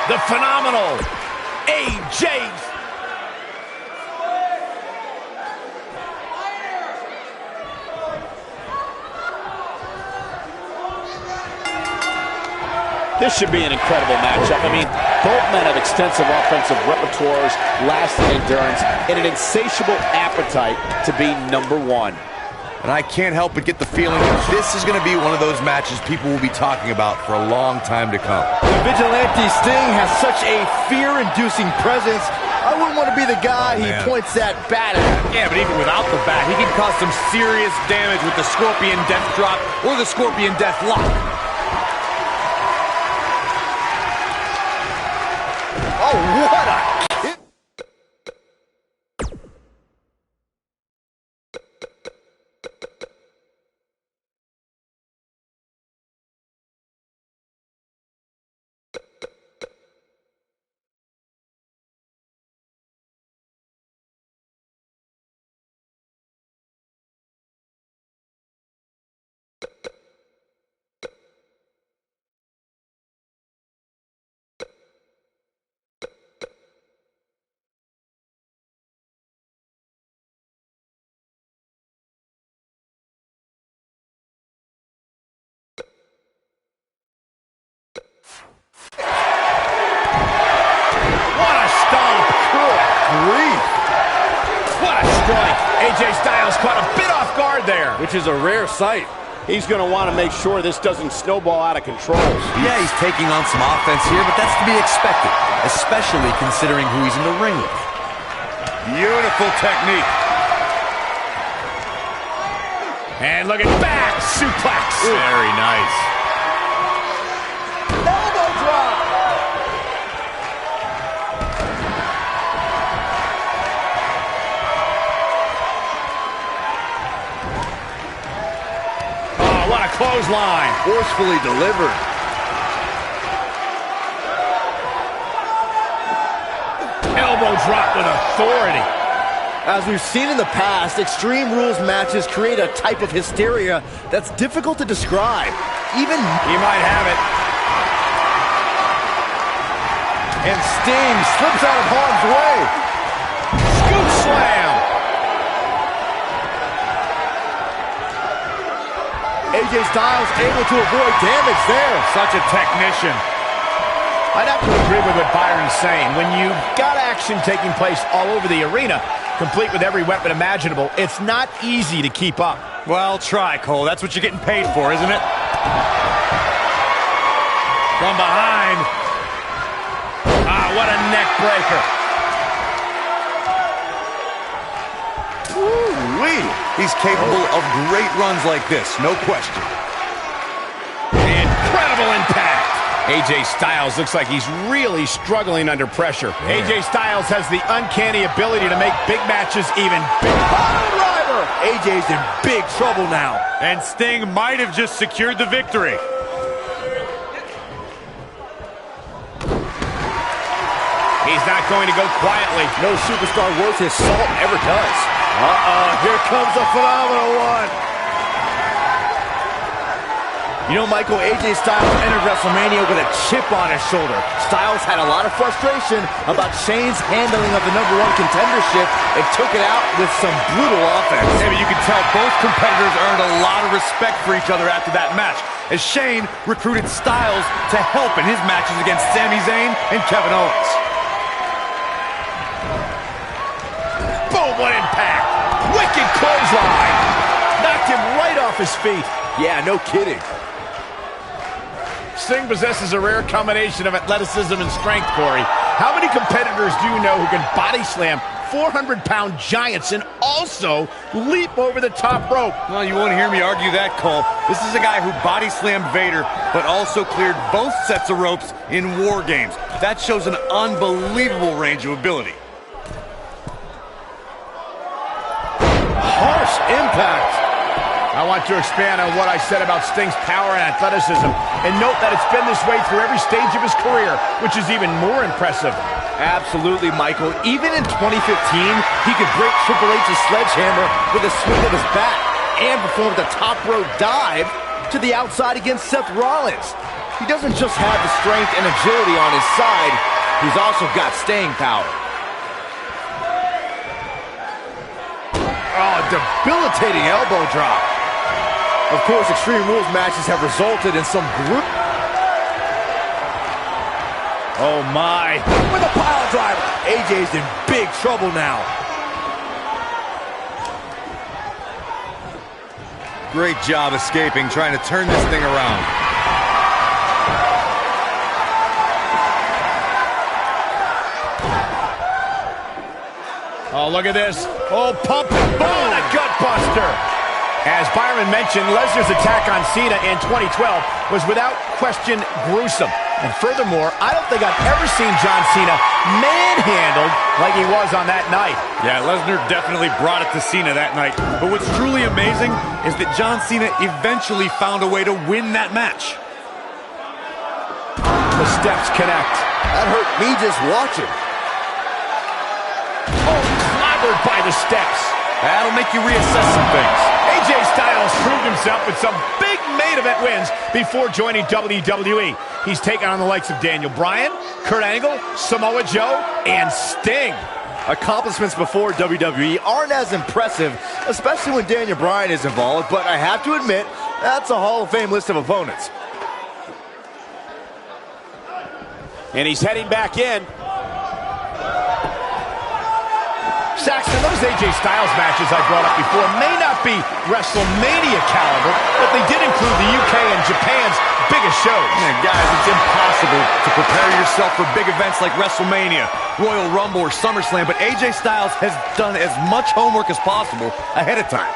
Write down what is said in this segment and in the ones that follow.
The phenomenal AJ. This should be an incredible matchup. I mean, both men have extensive offensive repertoires, lasting endurance, and an insatiable appetite to be #1. And I can't help but get the feeling that this is going to be one of those matches people will be talking about for a long time to come. The Vigilante Sting has such a fear-inducing presence. I wouldn't want to be the guy he points that bat at. Yeah, but even without the bat, he can cause some serious damage with the Scorpion Death Drop or the Scorpion Death Lock. Oh, what a kick! AJ Styles caught a bit off guard there. Which is a rare sight. He's going to want to make sure this doesn't snowball out of control. Yeah, he's taking on some offense here, but that's to be expected, especially considering who he's in the ring with. Beautiful technique. And look at back suplex. Very nice. Elbow drop. What a clothesline. Forcefully delivered. Elbow drop with authority. As we've seen in the past, Extreme Rules matches create a type of hysteria that's difficult to describe. Even he might have it. And Sting slips out of harm's way. Scoop slam. AJ Styles able to avoid damage there. Such a technician. I'd have to agree with what Byron's saying. When you've got action taking place all over the arena, complete with every weapon imaginable, it's not easy to keep up. Well, try, Cole. That's what you're getting paid for, isn't it? From behind. Ah, what a neck breaker. Woo-wee. He's capable of great runs like this, no question. Incredible impact. AJ Styles looks like he's really struggling under pressure. Man. AJ Styles has the uncanny ability to make big matches even bigger. Driver. AJ's in big trouble now. And Sting might have just secured the victory. He's not going to go quietly. No superstar worth his salt ever does. Here comes a phenomenal one. You know, Michael, AJ Styles entered WrestleMania with a chip on his shoulder. Styles had a lot of frustration about Shane's handling of the #1 contendership and took it out with some brutal offense. Yeah, but you can tell both competitors earned a lot of respect for each other after that match, as Shane recruited Styles to help in his matches against Sami Zayn and Kevin Owens. Boom, what impact! Wicked clothesline! Knocked him right off his feet. Yeah, no kidding. Sting possesses a rare combination of athleticism and strength, Corey. How many competitors do you know who can body slam 400-pound giants and also leap over the top rope? Well, you won't hear me argue that, Cole. This is a guy who body slammed Vader, but also cleared both sets of ropes in War Games. That shows an unbelievable range of ability. Harsh impact. I want to expand on what I said about Sting's power and athleticism, and note that it's been this way through every stage of his career, which is even more impressive. Absolutely, Michael. Even in 2015, he could break Triple H's sledgehammer with a swing of his bat and perform the top rope dive to the outside against Seth Rollins. He doesn't just have the strength and agility on his side, he's also got staying power. Oh, debilitating elbow drop. Of course, Extreme Rules matches have resulted in some group... Oh, my. With a pile driver. AJ's in big trouble now. Great job escaping, trying to turn this thing around. Oh, look at this. Oh, pump. Oh, a gut buster. As Byron mentioned, Lesnar's attack on Cena in 2012 was without question gruesome. And furthermore, I don't think I've ever seen John Cena manhandled like he was on that night. Yeah, Lesnar definitely brought it to Cena that night. But what's truly amazing is that John Cena eventually found a way to win that match. The steps connect. That hurt me just watching. Oh, clobbered by the steps. That'll make you reassess some things. AJ Styles proved himself with some big main event wins before joining WWE. He's taken on the likes of Daniel Bryan, Kurt Angle, Samoa Joe, and Sting. Accomplishments before WWE aren't as impressive, especially when Daniel Bryan is involved, but I have to admit, that's a Hall of Fame list of opponents. And he's heading back in. Saxton, those AJ Styles matches I brought up before may not be WrestleMania caliber, but they did include the UK and Japan's biggest shows. Man, guys, it's impossible to prepare yourself for big events like WrestleMania, Royal Rumble, or SummerSlam, but AJ Styles has done as much homework as possible ahead of time.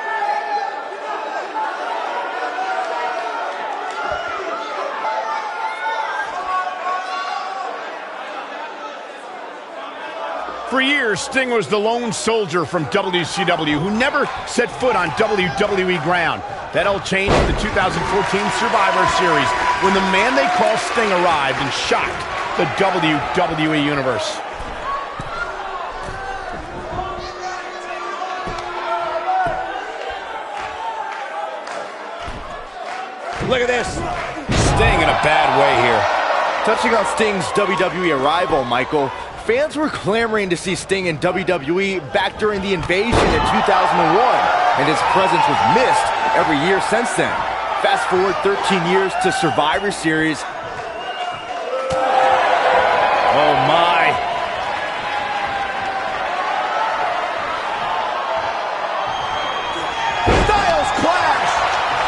For years, Sting was the lone soldier from WCW who never set foot on WWE ground. That all changed in the 2014 Survivor Series when the man they call Sting arrived and shocked the WWE Universe. Look at this. Sting in a bad way here. Touching on Sting's WWE arrival, Michael, fans were clamoring to see Sting in WWE back during the Invasion in 2001, and his presence was missed every year since then. Fast forward 13 years to Survivor Series. Oh, my. Styles clash!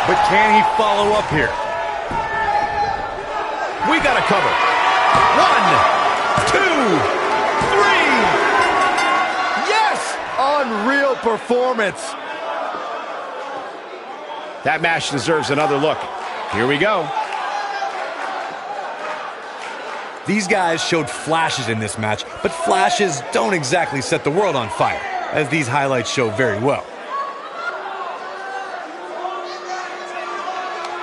But can he follow up here? We got to cover. 1, Yes! Unreal performance. That match deserves another look. Here we go. These guys showed flashes in this match, but flashes don't exactly set the world on fire, as these highlights show very well.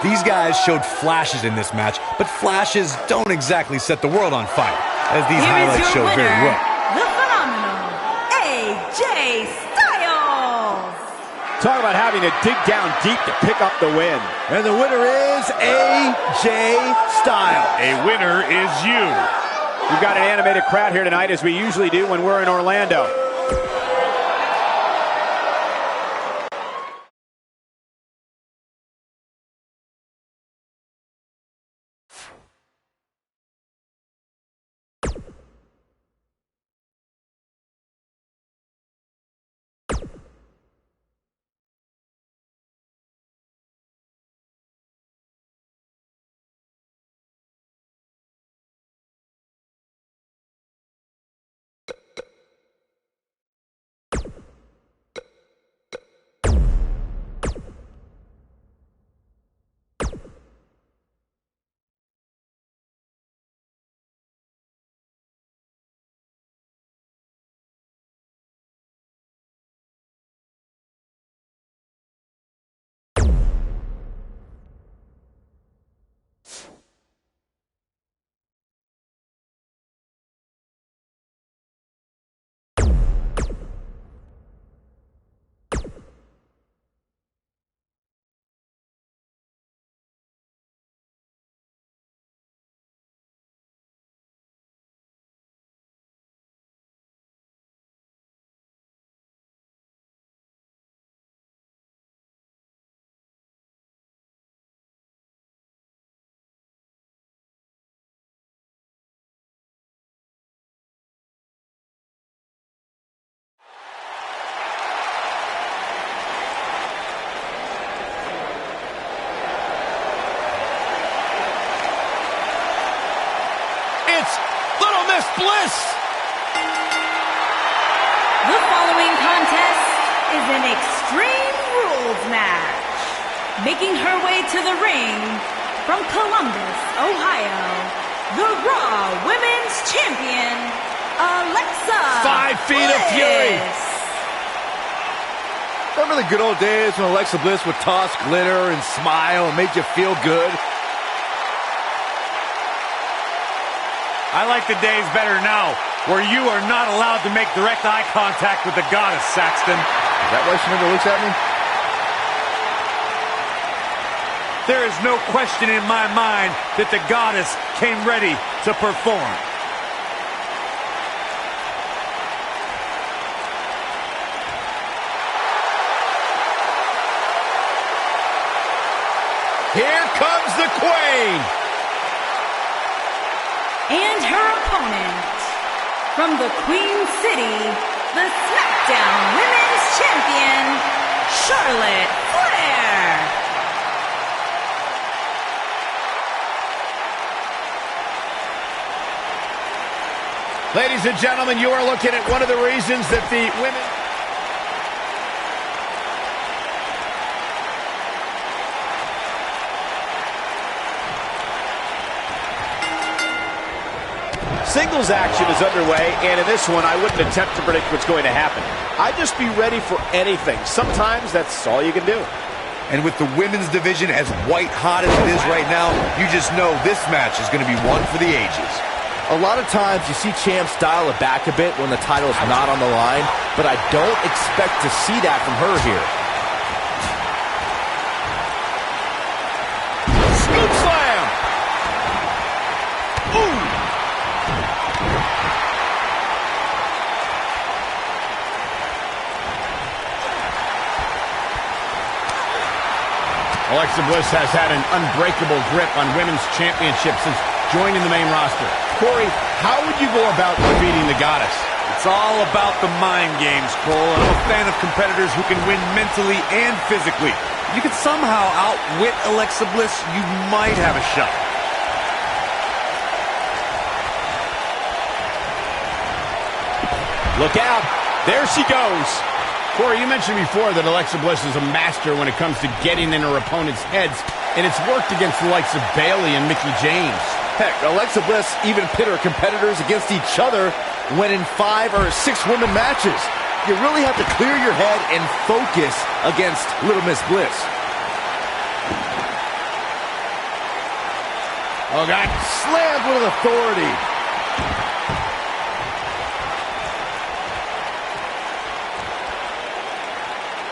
These guys showed flashes in this match, but flashes don't exactly set the world on fire, as these highlights show very well. The phenomenal AJ Styles. Talk about having to dig down deep to pick up the win. And the winner is AJ Styles. A winner is you. We've got an animated crowd here tonight, as we usually do when we're in Orlando. Bliss. The following contest is an Extreme Rules match. Making her way to the ring from Columbus, Ohio, the Raw Women's Champion, Alexa 5 feet of fury. Remember the good old days when Alexa Bliss would toss glitter and smile and make you feel good? I like the days better now, where you are not allowed to make direct eye contact with the goddess, Saxton. Is that why she never looks at me? There is no question in my mind that the goddess came ready to perform. Here comes the Queen. And her opponent, from the Queen City, the SmackDown Women's Champion, Charlotte Flair. Ladies and gentlemen, you are looking at one of the reasons that the women... Singles action is underway, and in this one, I wouldn't attempt to predict what's going to happen. I'd just be ready for anything. Sometimes that's all you can do. And with the women's division as white hot as it is right now, you just know this match is going to be one for the ages. A lot of times you see champs dial it back a bit when the title is not on the line, but I don't expect to see that from her here. Scoop slam! Ooh! Alexa Bliss has had an unbreakable grip on women's championship since joining the main roster. Corey, how would you go about defeating the goddess? It's all about the mind games, Cole. I'm a fan of competitors who can win mentally and physically. If you can somehow outwit Alexa Bliss, you might have a shot. Look out. There she goes. Corey, you mentioned before that Alexa Bliss is a master when it comes to getting in her opponent's heads, and it's worked against the likes of Bayley and Mickie James. Heck, Alexa Bliss even pit her competitors against each other when in 5 or 6 woman matches. You really have to clear your head and focus against Little Miss Bliss. Oh, God. Slammed with authority.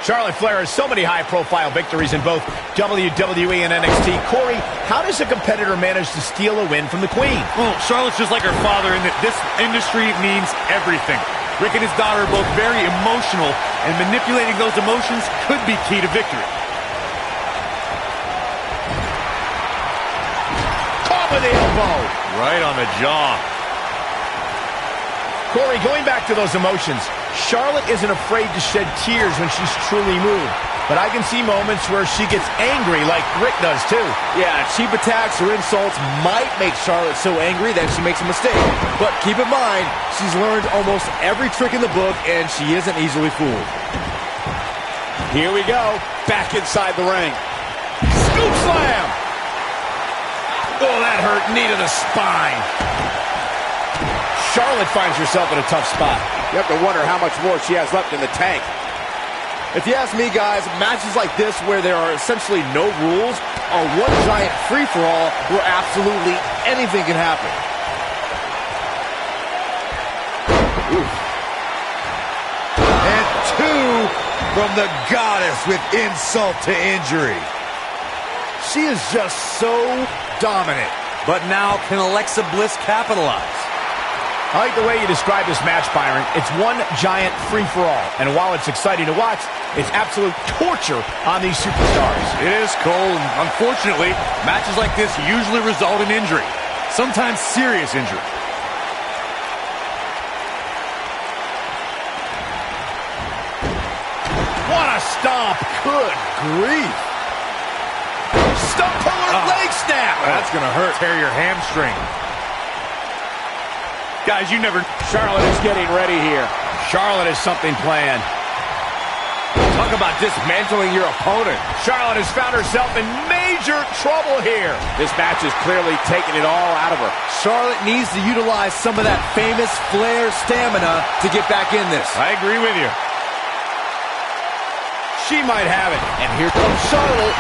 Charlotte Flair has so many high-profile victories in both WWE and NXT. Corey, how does a competitor manage to steal a win from the Queen? Well, Charlotte's just like her father in that this industry means everything. Rick and his daughter are both very emotional, and manipulating those emotions could be key to victory. Caught with the elbow. Right on the jaw. Corey, going back to those emotions, Charlotte isn't afraid to shed tears when she's truly moved. But I can see moments where she gets angry like Rick does too. Yeah, cheap attacks or insults might make Charlotte so angry that she makes a mistake. But keep in mind, she's learned almost every trick in the book and she isn't easily fooled. Here we go. Back inside the ring. Scoop slam! Oh, that hurt. Knee to the spine. Charlotte finds herself in a tough spot. You have to wonder how much more she has left in the tank. If you ask me, guys, matches like this where there are essentially no rules are one giant free-for-all where absolutely anything can happen. Oof. And 2 from the goddess with insult to injury. She is just so dominant. But now can Alexa Bliss capitalize? I like the way you describe this match, Byron. It's one giant free-for-all. And while it's exciting to watch, it's absolute torture on these superstars. It is, Cole. Unfortunately, matches like this usually result in injury. Sometimes serious injury. What a stomp. Good grief. Stump puller leg snap. That's going to hurt. Tear your hamstring. Guys, you never... Charlotte is getting ready here. Charlotte has something planned. Talk about dismantling your opponent. Charlotte has found herself in major trouble here. This match is clearly taking it all out of her. Charlotte needs to utilize some of that famous Flair stamina to get back in this. I agree with you. She might have it. And here comes Charlotte.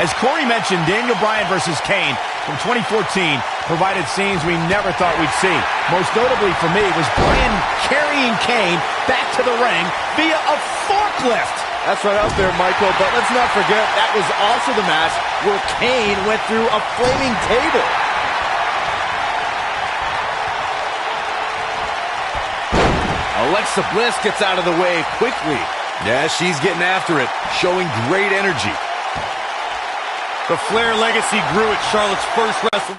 As Corey mentioned, Daniel Bryan versus Kane from 2014 provided scenes we never thought we'd see. Most notably for me was Bryan carrying Kane back to the ring via a forklift. That's right up there, Michael, but let's not forget that was also the match where Kane went through a flaming table. Alexa Bliss gets out of the way quickly. Yeah, she's getting after it, showing great energy. The Flair legacy grew at Charlotte's first WrestleMania.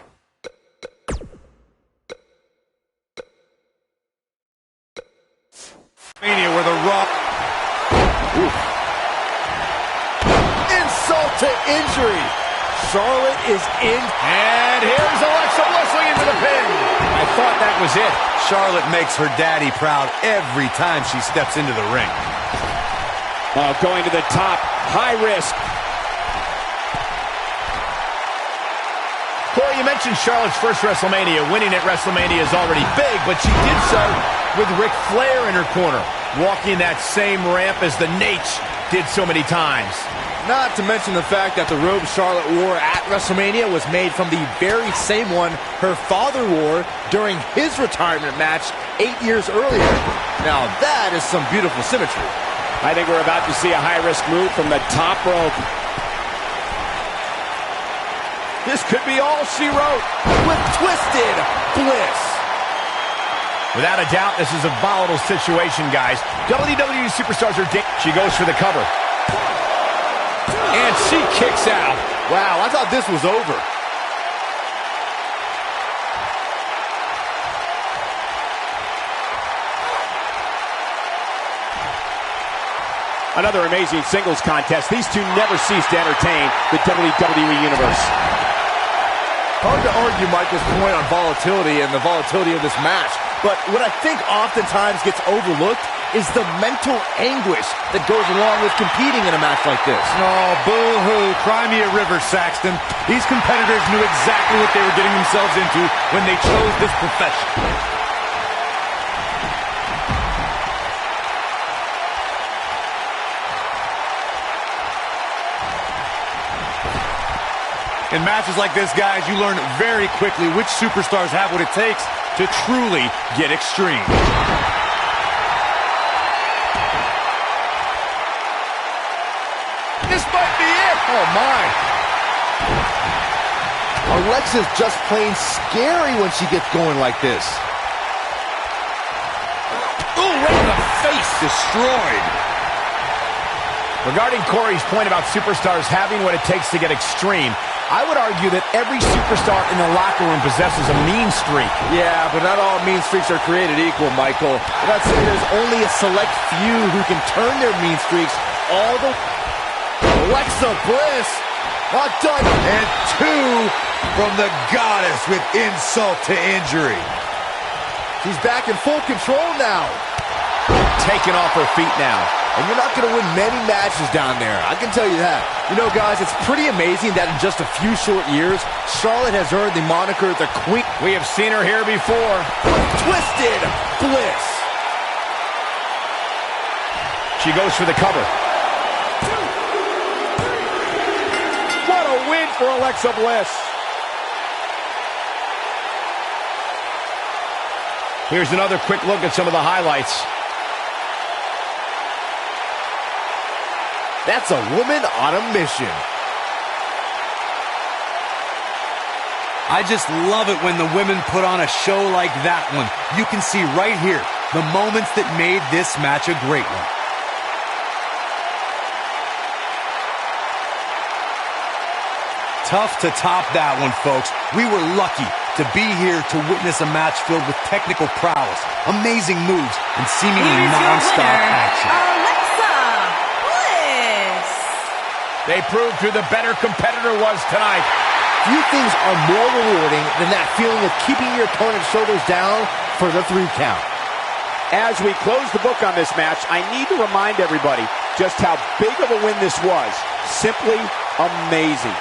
Where the Rock... Insult to injury. Charlotte is in. And here's Alexa Bliss into the pin. I thought that was it. Charlotte makes her daddy proud every time she steps into the ring. Going to the top, high risk. Corey, you mentioned Charlotte's first WrestleMania. Winning at WrestleMania is already big, but she did so with Ric Flair in her corner, walking that same ramp as the Nate did so many times. Not to mention the fact that the robe Charlotte wore at WrestleMania was made from the very same one her father wore during his retirement match 8 years earlier. Now that is some beautiful symmetry. I think we're about to see a high-risk move from the top rope. This could be all she wrote with Twisted Bliss. Without a doubt, this is a volatile situation, guys. WWE superstars are she goes for the cover. And she kicks out. Wow, I thought this was over. Another amazing singles contest. These two never cease to entertain the WWE Universe. Hard to argue Michael's point on volatility and the volatility of this match, but what I think oftentimes gets overlooked is the mental anguish that goes along with competing in a match like this. Oh, boo-hoo. Cry me a river, Saxton. These competitors knew exactly what they were getting themselves into when they chose this profession. In matches like this, guys, you learn very quickly which superstars have what it takes to truly get extreme. This might be it! Oh, my. Alexa's just plain scary when she gets going like this. Ooh, right in the face. Destroyed. Regarding Corey's point about superstars having what it takes to get extreme, I would argue that every superstar in the locker room possesses a mean streak. Yeah, but not all mean streaks are created equal, Michael. I'm not saying there's only a select few who can turn their mean streaks all the... Alexa Bliss! Not done. And 2 from the goddess with insult to injury. She's back in full control now. Taken off her feet now. And you're not going to win many matches down there, I can tell you that. You know, guys, it's pretty amazing that in just a few short years, Charlotte has earned the moniker the Queen. We have seen her here before. Twisted Bliss. She goes for the cover. What a win for Alexa Bliss. Here's another quick look at some of the highlights. That's a woman on a mission. I just love it when the women put on a show like that one. You can see right here the moments that made this match a great one. Tough to top that one, folks. We were lucky to be here to witness a match filled with technical prowess, amazing moves, and seemingly non-stop action. Alexa Bliss. They proved who the better competitor was tonight. Few things are more rewarding than that feeling of keeping your opponent's shoulders down for the 3 count. As we close the book on this match, I need to remind everybody just how big of a win this was. Simply amazing.